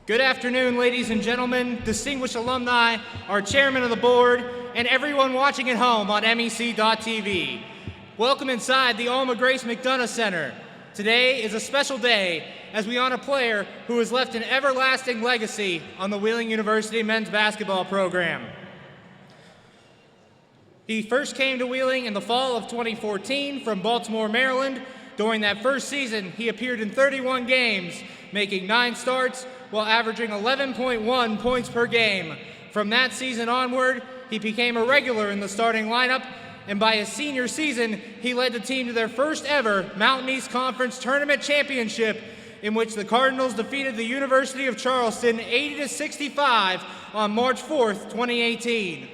Good afternoon, ladies and gentlemen, distinguished alumni, our chairman of the board, and everyone watching at home on MEC.TV. Welcome inside the Alma Grace McDonough Center. Today is a special day as we honor a player who has left an everlasting legacy on the Wheeling University men's basketball program. He first came to Wheeling in the fall of 2014 from Baltimore, Maryland. During that first season, he appeared in 31 games, making 9 starts while averaging 11.1 points per game. From that season onward, he became a regular in the starting lineup, and by his senior season, he led the team to their first ever Mountain East Conference Tournament Championship, in which the Cardinals defeated the University of Charleston 80-65 on March 4th, 2018.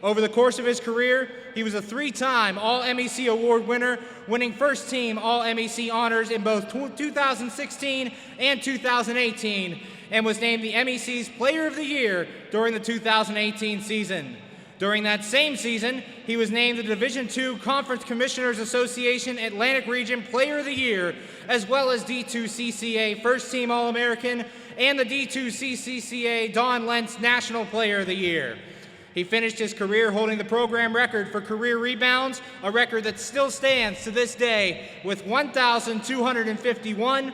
Over the course of his career, he was a 3-time All-MEC Award winner, winning first-team All-MEC honors in both 2016 and 2018, and was named the MEC's Player of the Year during the 2018 season. During that same season, he was named the Division II Conference Commissioners Association Atlantic Region Player of the Year, as well as D2CCA First-Team All-American and the D2CCA Don Lentz National Player of the Year. He finished his career holding the program record for career rebounds, a record that still stands to this day with 1,251.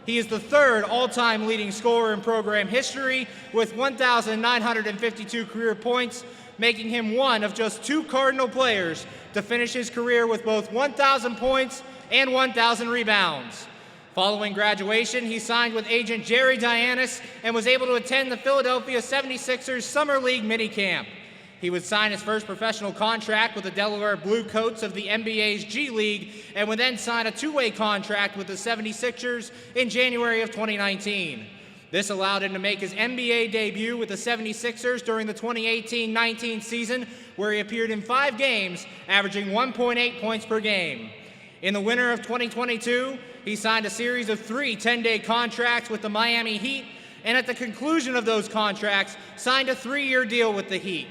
He is the third all-time leading scorer in program history with 1,952 career points, making him one of just 2 Cardinal players to finish his career with both 1,000 points and 1,000 rebounds. Following graduation, he signed with agent Jerry Dianis and was able to attend the Philadelphia 76ers Summer League minicamp. He would sign his first professional contract with the Delaware Blue Coats of the NBA's G League and would then sign a 2-way contract with the 76ers in January of 2019. This allowed him to make his NBA debut with the 76ers during the 2018-19 season, where he appeared in 5 games, averaging 1.8 points per game. In the winter of 2022, he signed a series of 3 10-day contracts with the Miami Heat, and at the conclusion of those contracts, signed a 3-year deal with the Heat,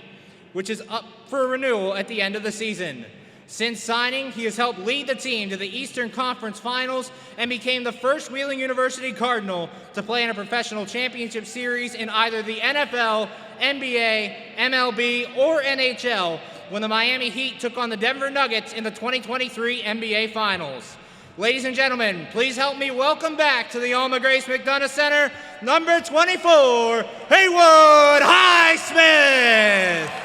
which is up for renewal at the end of the season. Since signing, he has helped lead the team to the Eastern Conference Finals and became the first Wheeling University Cardinal to play in a professional championship series in either the NFL, NBA, MLB, or NHL when the Miami Heat took on the Denver Nuggets in the 2023 NBA Finals. Ladies and gentlemen, please help me welcome back to the Alma Grace McDonough Center, number 24, Haywood Highsmith.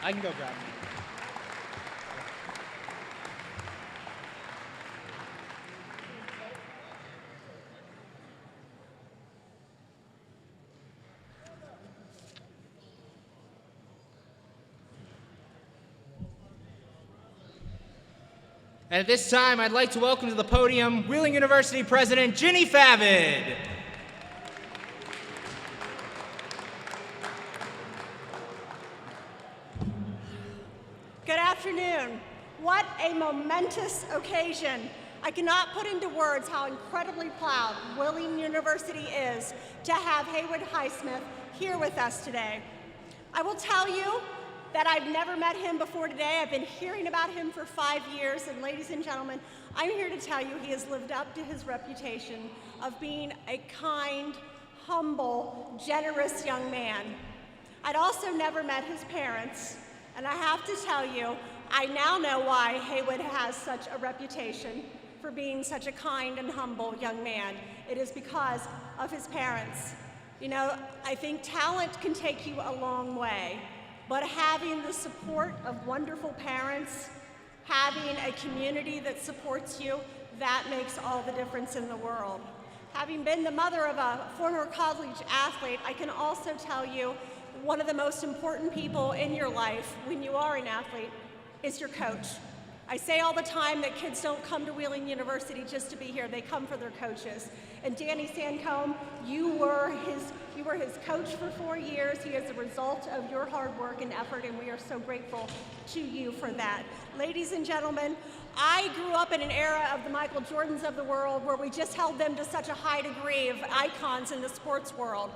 I can go grab me. And at this time, I'd like to welcome to the podium Wheeling University President Ginny Favid. Good afternoon. What a momentous occasion. I cannot put into words how incredibly proud Wheeling University is to have Haywood Highsmith here with us today. I will tell you that I've never met him before today. I've been hearing about him for 5 years, and ladies and gentlemen, I'm here to tell you he has lived up to his reputation of being a kind, humble, generous young man. I'd also never met his parents, and I have to tell you, I now know why Haywood has such a reputation for being such a kind and humble young man. It is because of his parents. You know, I think talent can take you a long way, but having the support of wonderful parents, having a community that supports you, that makes all the difference in the world. Having been the mother of a former college athlete, I can also tell you one of the most important people in your life when you are an athlete is your coach. I say all the time that kids don't come to Wheeling University just to be here, they come for their coaches. And Danny Sancombe, you were his coach for 4 years. He is a result of your hard work and effort, and we are so grateful to you for that. Ladies and gentlemen, I grew up in an era of the Michael Jordans of the world where we just held them to such a high degree of icons in the sports world.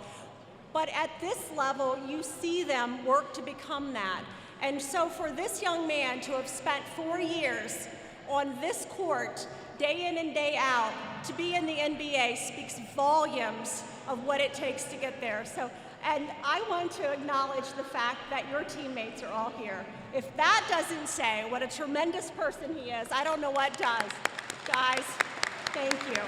But at this level, you see them work to become that. And so for this young man to have spent 4 years on this court, day in and day out, to be in the NBA speaks volumes of what it takes to get there. And I want to acknowledge the fact that your teammates are all here. If that doesn't say what a tremendous person he is, I don't know what does. Guys, thank you.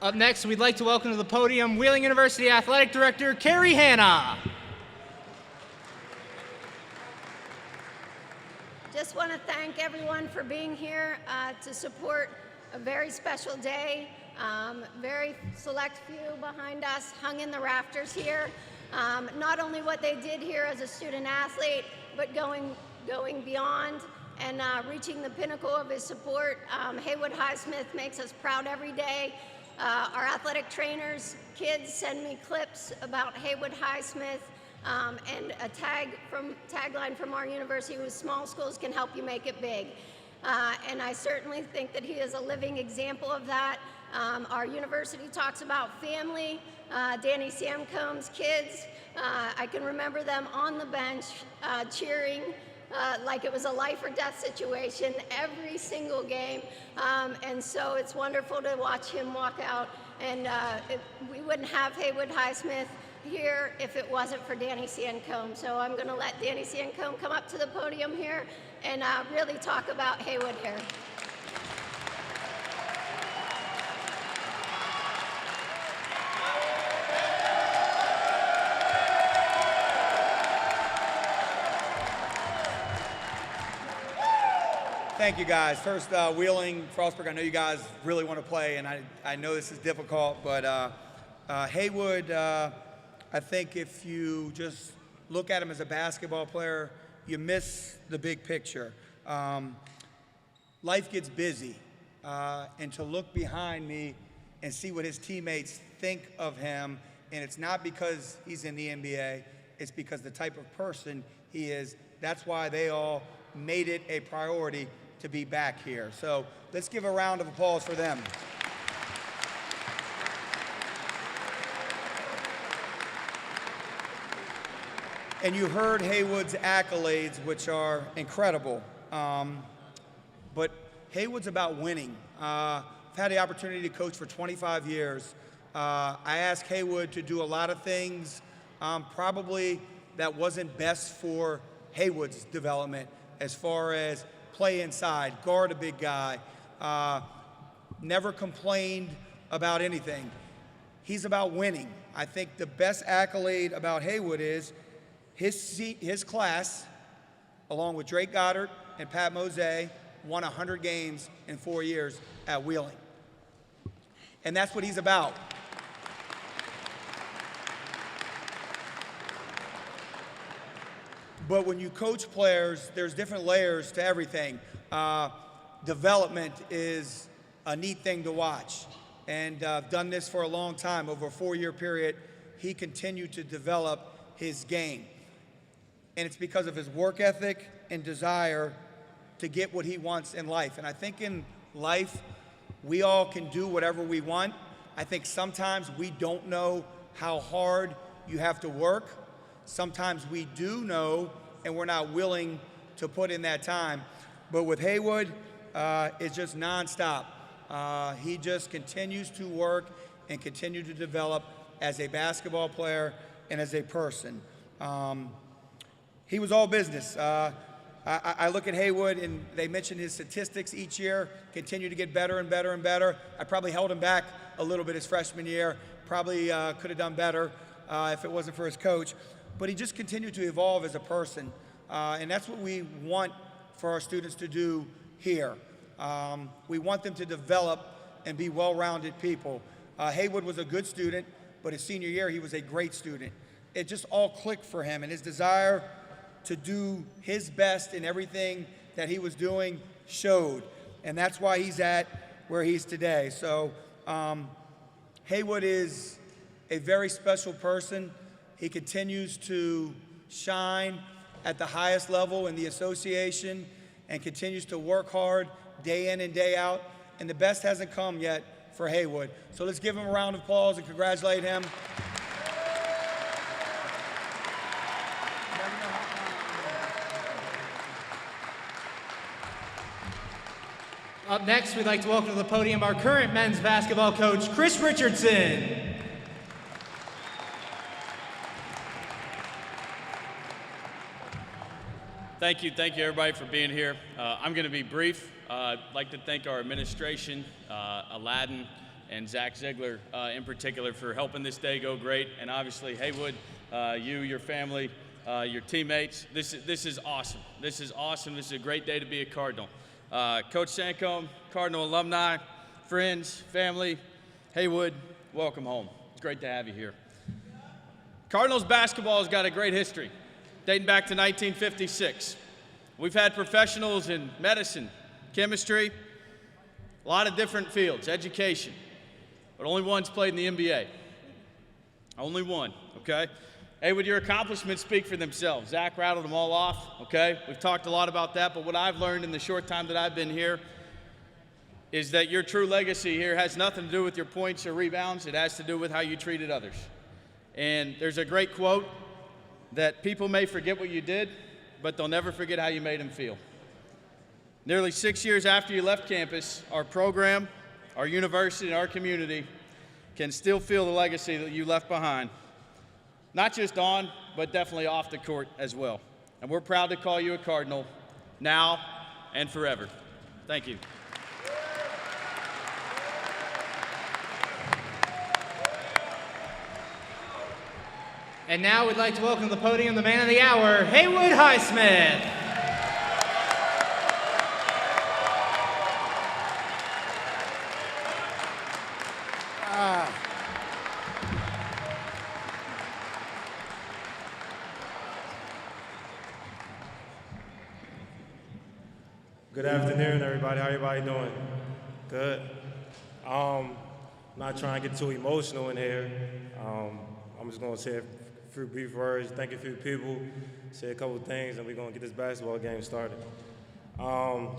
Up next, we'd like to welcome to the podium Wheeling University Athletic Director, Carrie Hanna. Just want to thank everyone for being here to support a very special day. Very select few behind us hung in the rafters here. Not only what they did here as a student athlete, but going beyond and reaching the pinnacle of his support. Haywood Highsmith makes us proud every day. Our athletic trainers, kids send me clips about Haywood Highsmith and a tagline from our university was small schools can help you make it big. And I certainly think that he is a living example of that. Our university talks about family. Danny Samcomb's kids, I can remember them on the bench cheering like it was a life or death situation every single game. And so it's wonderful to watch him walk out. And we wouldn't have Haywood Highsmith here if it wasn't for Danny Samcomb. So I'm going to let Danny Samcomb come up to the podium here and really talk about Haywood here. Thank you, guys. First, Wheeling, Frostburg, I know you guys really want to play, and I know this is difficult, but Haywood, I think if you just look at him as a basketball player, you miss the big picture. Life gets busy, and to look behind me and see what his teammates think of him, and it's not because he's in the NBA, it's because the type of person he is. That's why they all made it a priority to be back here. So let's give a round of applause for them. And you heard Haywood's accolades, which are incredible. But Haywood's about winning. I've had the opportunity to coach for 25 years. I asked Haywood to do a lot of things probably that wasn't best for Haywood's development, as far as play inside, guard a big guy, never complained about anything. He's about winning. I think the best accolade about Haywood is his class, along with Drake Goddard and Pat Mosey, won 100 games in 4 years at Wheeling. And that's what he's about. But when you coach players, there's different layers to everything. Development is a neat thing to watch. And I've done this for a long time. Over a 4-year period, he continued to develop his game. And it's because of his work ethic and desire to get what he wants in life. And I think in life, we all can do whatever we want. I think sometimes we don't know how hard you have to work. Sometimes we do know, and we're not willing to put in that time. But with Haywood, it's just nonstop. He just continues to work and continue to develop as a basketball player and as a person. He was all business. I look at Haywood, and they mentioned his statistics each year continue to get better and better and better. I probably held him back a little bit his freshman year. Probably could have done better if it wasn't for his coach. But he just continued to evolve as a person. And that's what we want for our students to do here. We want them to develop and be well-rounded people. Haywood was a good student, but his senior year, he was a great student. It just all clicked for him, and his desire to do his best in everything that he was doing showed. And that's why he's at where he's today. So Haywood is a very special person. He continues to shine at the highest level in the association and continues to work hard day in and day out. And the best hasn't come yet for Haywood. So let's give him a round of applause and congratulate him. Up next, we'd like to welcome to the podium our current men's basketball coach, Chris Richardson. Thank you everybody for being here. I'm going to be brief. I'd like to thank our administration, Aladdin and Zach Ziegler in particular for helping this day go great. And obviously Haywood, you, your family, your teammates. This is awesome. This is awesome. This is a great day to be a Cardinal. Coach Sancombe, Cardinal alumni, friends, family, Haywood, welcome home. It's great to have you here. Cardinals basketball has got a great history, dating back to 1956. We've had professionals in medicine, chemistry, a lot of different fields, education, but only one's played in the NBA. Only one, okay? Haywood, your accomplishments speak for themselves. Zach rattled them all off, okay? We've talked a lot about that, but what I've learned in the short time that I've been here is that your true legacy here has nothing to do with your points or rebounds. It has to do with how you treated others. And there's a great quote that people may forget what you did, but they'll never forget how you made them feel. Nearly 6 years after you left campus, our program, our university, and our community can still feel the legacy that you left behind. Not just on, but definitely off the court as well. And we're proud to call you a Cardinal now and forever. Thank you. And now we'd like to welcome to the podium the man of the hour, Haywood Highsmith. Good afternoon, everybody. How everybody doing? Good. Not trying to get too emotional in here. I'm just going to say a few brief words, thank a few people, say a couple of things, and we're going to get this basketball game started.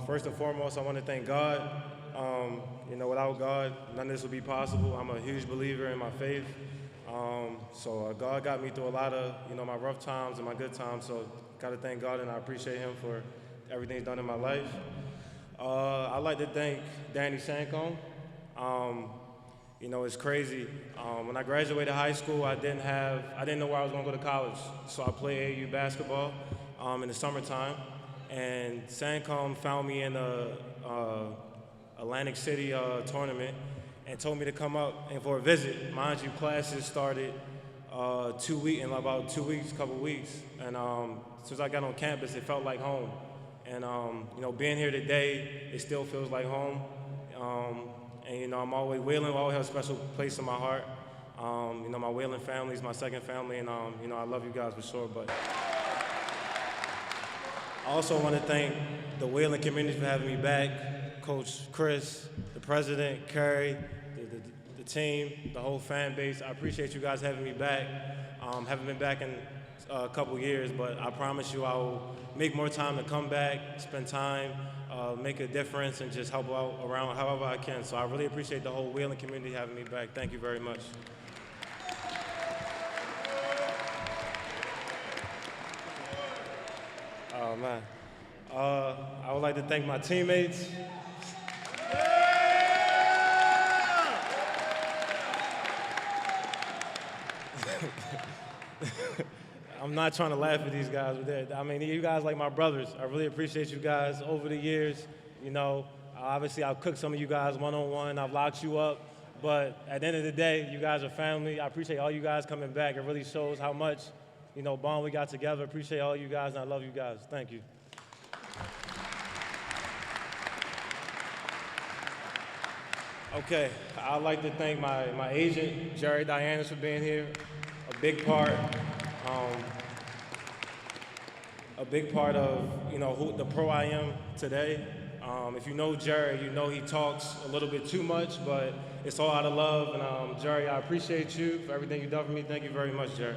First and foremost, I want to thank God. Without God, none of this would be possible. I'm a huge believer in my faith. So God got me through a lot of, my rough times and my good times. So got to thank God, and I appreciate him for everything he's done in my life. I'd like to thank Danny Sancombe. It's crazy. When I graduated high school, I didn't know where I was going to go to college. So I played AAU basketball in the summertime. And Sancombe found me in a Atlantic City tournament and told me to come up and for a visit. Mind you, classes started in about 2 weeks, couple weeks. And as soon as I got on campus, it felt like home. And, being here today, it still feels like home. I'm always Wheeling, always have a special place in my heart. My Wheeling family is my second family, and, I love you guys for sure. But I also want to thank the Wheeling community for having me back, Coach Chris, the president, Kerry, the team, the whole fan base. I appreciate you guys having me back. Haven't been back in a couple years, but I promise you I will make more time to come back, spend time, make a difference, and just help out around however I can. So I really appreciate the whole Wheeling community having me back. Thank you very much. Oh, man. I would like to thank my teammates. I'm not trying to laugh at these guys. You guys like my brothers. I really appreciate you guys over the years. Obviously I've cooked some of you guys one-on-one. I've locked you up. But at the end of the day, you guys are family. I appreciate all you guys coming back. It really shows how much, bond we got together. Appreciate all you guys, and I love you guys. Thank you. Okay, I'd like to thank my agent, Jerry Dianis, for being here. A big part of who the pro I am today. If you know Jerry, you know he talks a little bit too much, but it's all out of love. And Jerry, I appreciate you for everything you've done for me. Thank you very much, Jerry.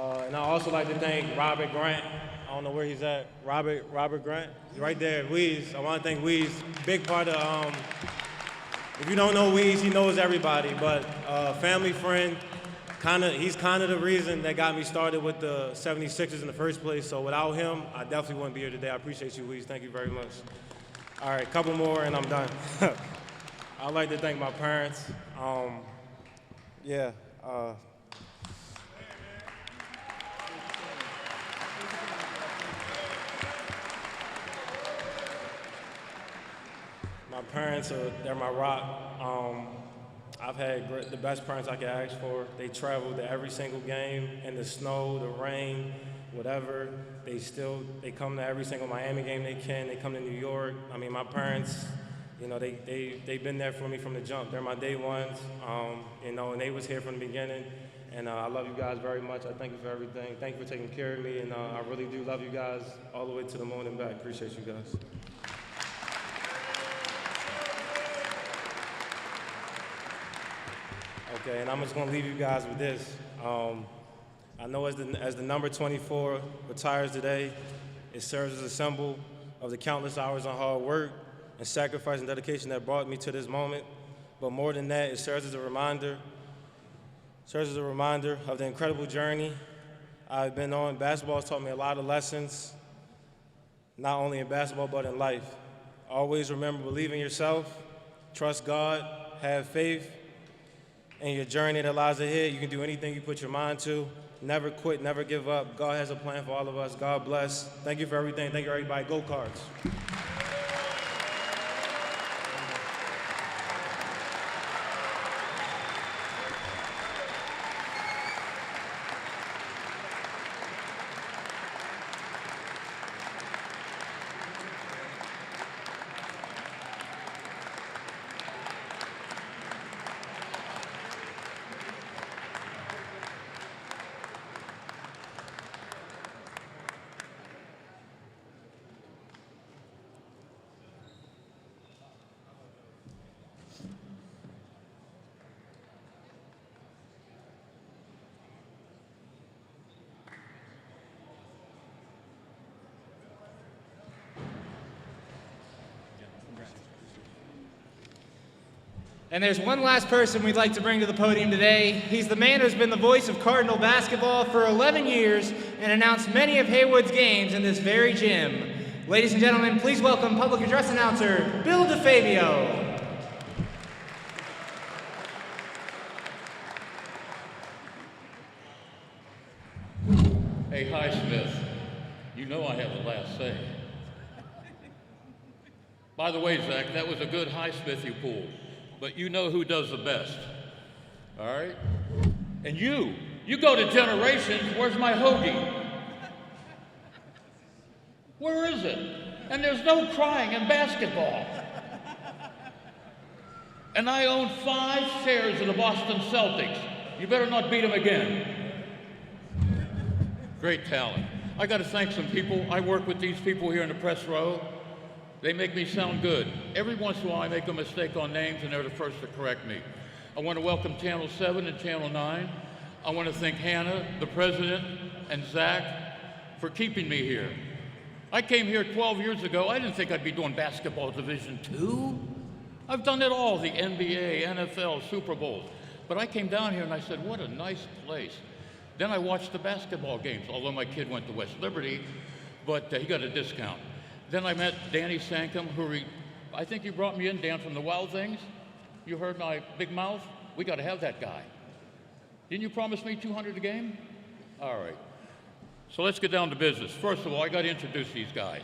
And I also like to thank Robert Grant. I don't know where he's at. Robert Grant, he's right there. Weeze. I want to thank Weeze. Big part of. If you don't know Weeze, he knows everybody. But family friend. He's kind of the reason that got me started with the 76ers in the first place. So without him, I definitely wouldn't be here today. I appreciate you, Weeze. Thank you very much. All right, couple more and I'm done. I'd like to thank my parents. My parents, they're my rock. I've had the best parents I could ask for. They traveled to every single game in the snow, the rain, whatever. They come to every single Miami game they can. They come to New York. I mean, my parents, you know, they've been there for me from the jump. They're my day ones, you know, and they was here from the beginning. And I love you guys very much. I thank you for everything. Thank you for taking care of me. And I really do love you guys all the way to the moon and back. Appreciate you guys. Okay, and I'm just gonna leave you guys with this. I know as the number 24 retires today, it serves as a symbol of the countless hours of hard work and sacrifice and dedication that brought me to this moment. But more than that, it serves as a reminder of the incredible journey I've been on. Basketball has taught me a lot of lessons, not only in basketball, but in life. Always remember, believe in yourself, trust God, have faith in your journey that lies ahead. You can do anything you put your mind to. Never quit, never give up. God has a plan for all of us. God bless. Thank you for everything. Thank you, everybody. Go Cards. And there's one last person we'd like to bring to the podium today. He's the man who's been the voice of Cardinal basketball for 11 years and announced many of Haywood's games in this very gym. Ladies and gentlemen, please welcome public address announcer Bill DeFabio. Hey, Highsmith, you know I have the last say. By the way, Zach, that was a good Highsmith you pulled. But you know who does the best, all right? And you go to Generations, where's my hoagie? Where is it? And there's no crying in basketball. And I own 5 shares of the Boston Celtics. You better not beat them again. Great talent. I gotta thank some people. I work with these people here in the press row. They make me sound good. Every once in a while I make a mistake on names and they're the first to correct me. I want to welcome Channel 7 and Channel 9. I want to thank Hannah, the president, and Zach for keeping me here. I came here 12 years ago. I didn't think I'd be doing basketball Division II. I've done it all, the NBA, NFL, Super Bowls. But I came down here and I said, what a nice place. Then I watched the basketball games, although my kid went to West Liberty, but he got a discount. Then I met Danny Sankum, I think you brought me in, Dan, from the Wild Things. You heard my big mouth? We got to have that guy. Didn't you promise me 200 a game? All right. So let's get down to business. First of all, I got to introduce these guys.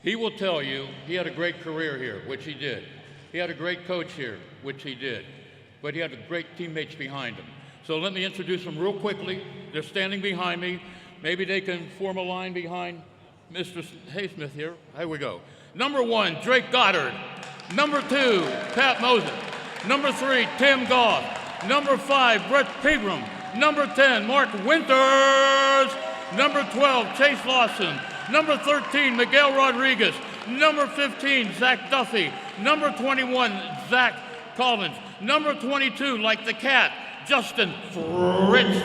He will tell you he had a great career here, which he did. He had a great coach here, which he did. But he had great teammates behind him. So let me introduce them real quickly. They're standing behind me. Maybe they can form a line behind Mr. Highsmith here. Here we go. Number 1, Drake Goddard. Number 2, Pat Moses. Number 3, Tim Goff. Number 5, Brett Pegram. Number 10, Mark Winters. Number 12, Chase Lawson. Number 13, Miguel Rodriguez. Number 15, Zach Duffy. Number 21, Zach Collins. Number 22, like the cat, Justin Fritz.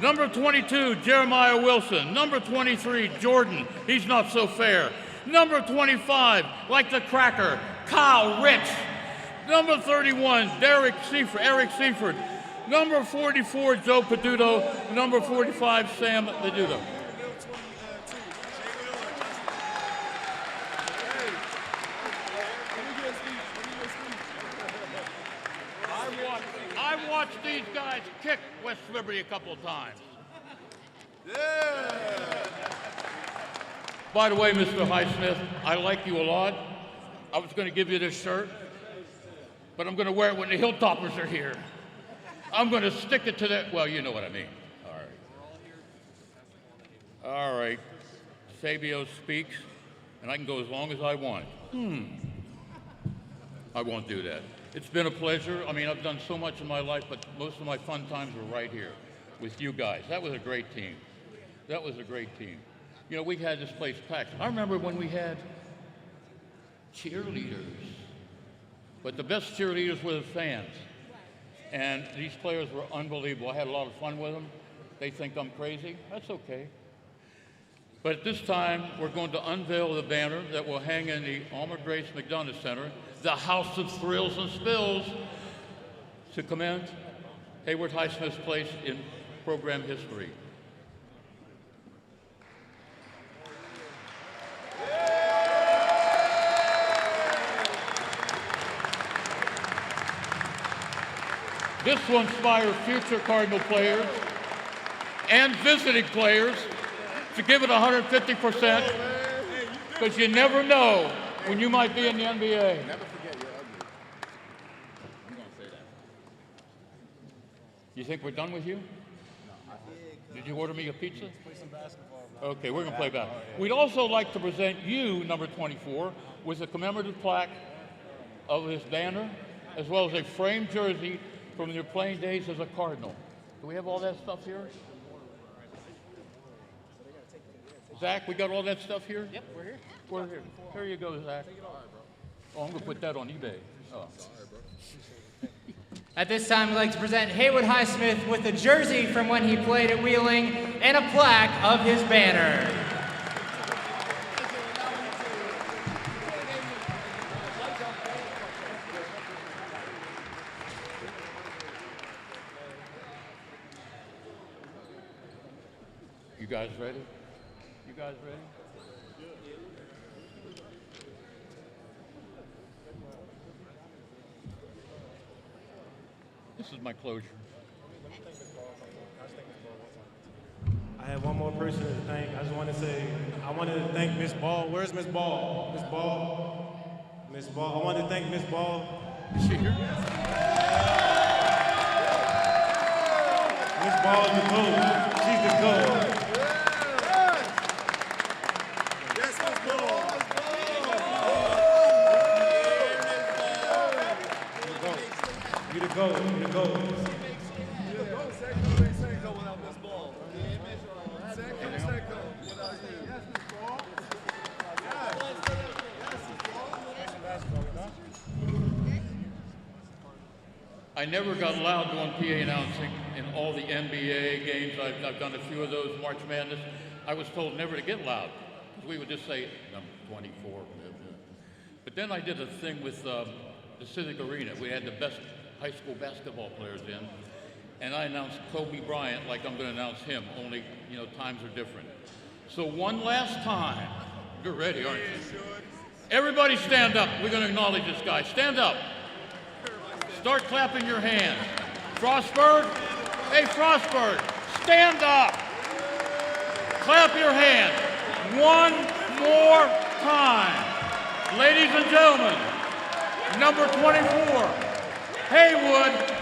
Number 22, Jeremiah Wilson. Number 23, Jordan. He's not so fair. Number 25, like the cracker, Kyle Rich. Number 31, Eric Seaford. Number 44, Joe Peduto. Number 45, Sam Peduto. I watched these guys kick West Liberty a couple of times. Yeah. By the way, Mr. Highsmith, I like you a lot. I was going to give you this shirt, but I'm going to wear it when the Hilltoppers are here. I'm going to stick it to that. Well, you know what I mean. All right. Fabio speaks, and I can go as long as I want. I won't do that. It's been a pleasure. I mean, I've done so much in my life, but most of my fun times were right here with you guys. That was a great team. That was a great team. You know, we had this place packed. I remember when we had cheerleaders, but the best cheerleaders were the fans. And these players were unbelievable. I had a lot of fun with them. They think I'm crazy. That's okay. But at this time, we're going to unveil the banner that will hang in the Alma Grace McDonough Center, the House of Thrills and Spills, to commend Haywood Highsmith's place in program history. This will inspire future Cardinal players and visiting players to give it 150%, because you never know when you might be in the NBA. Never forget you're ugly. I'm gonna say that. You think we're done with you? Did you order me a pizza? Play some basketball, bro. Okay, we're gonna play that. We'd also like to present you, number 24, with a commemorative plaque of his banner, as well as a framed jersey from your playing days as a Cardinal. Do we have all that stuff here? Zach, we got all that stuff here? Yep, we're here. We're here. Here you go, Zach. Oh, I'm gonna put that on eBay. Oh. At this time, we'd like to present Haywood Highsmith with a jersey from when he played at Wheeling and a plaque of his banner. You guys ready? You guys ready? This is my closure. I have one more person to thank. I want to thank Miss Ball. Where's Miss Ball? Miss Ball? Miss Ball. I want to thank Miss Ball. Is she here? Miss Ball is the GOAT. She's the GOAT. You the GOAT. You the GOAT. I never got allowed doing PA announcing in all the NBA games. I've done a few of those, March Madness. I was told never to get loud, because we would just say, number 24. But then I did a thing with the Civic Arena. We had the best high school basketball players in, and I announced Kobe Bryant like I'm going to announce him, only, you know, times are different. So one last time, you're ready, aren't you? Everybody stand up. We're going to acknowledge this guy. Stand up. Start clapping your hands. Frostberg, hey Frostberg, stand up. Clap your hands. One more time. Ladies and gentlemen, number 24, Haywood